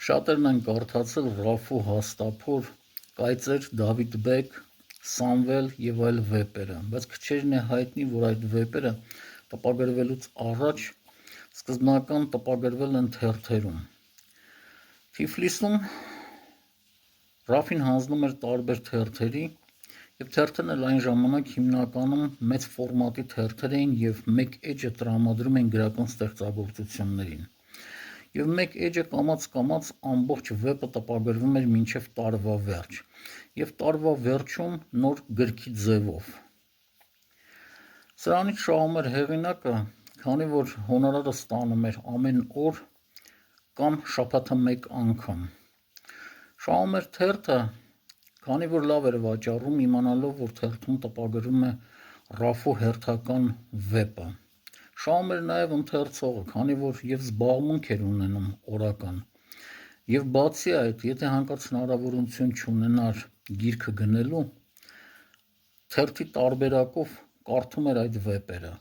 Շատերն են կարդացել Ռաֆու Հաստափոր, Կայծեր Դավիթբեկ, Սամվել եւ այլ վեպերը, բայց քչերին է հայտնի, որ այդ վեպերը տպագրվելուց առաջ սկզբնական տպագրվել են թերթերում։ Թիֆլիսում Ռաֆին հանձնում էր տարբեր թերթերի, եւ թերթերն էլ այն ժամանակ հիմնականում մեծ ֆորմատի թերթեր էին եւ մեկ էջը տրամադրում են գրական ստեղծագործություններին։ Եվ մեկ էջը կամաց ամբողջ վեպը տպագրվում էր մինչև տարվա վերջ, եւ տարվա վերջում նոր գրքի ձևով։ Սրանից շահում էր հեղինակը, քանի որ հոնորարը ստանում էր ամեն օր կամ շաբաթը մեկ անգամ։ Շահում էր թերթը, քանի որ լավ էր վաճառում, իմանալով, որ թերթում տպագրվում է Ռաֆու հերթական վեպը։ Շահում էր նաև ընթերցողը, քանի որ եւ զբաղմունք էր ունենում օրական։ Եվ բացի այդ, եթե հանկարծ հնարավորություն չունենար գիրքը գնելու, թերթի տարբերակով կարդում էր այդ վեպերը։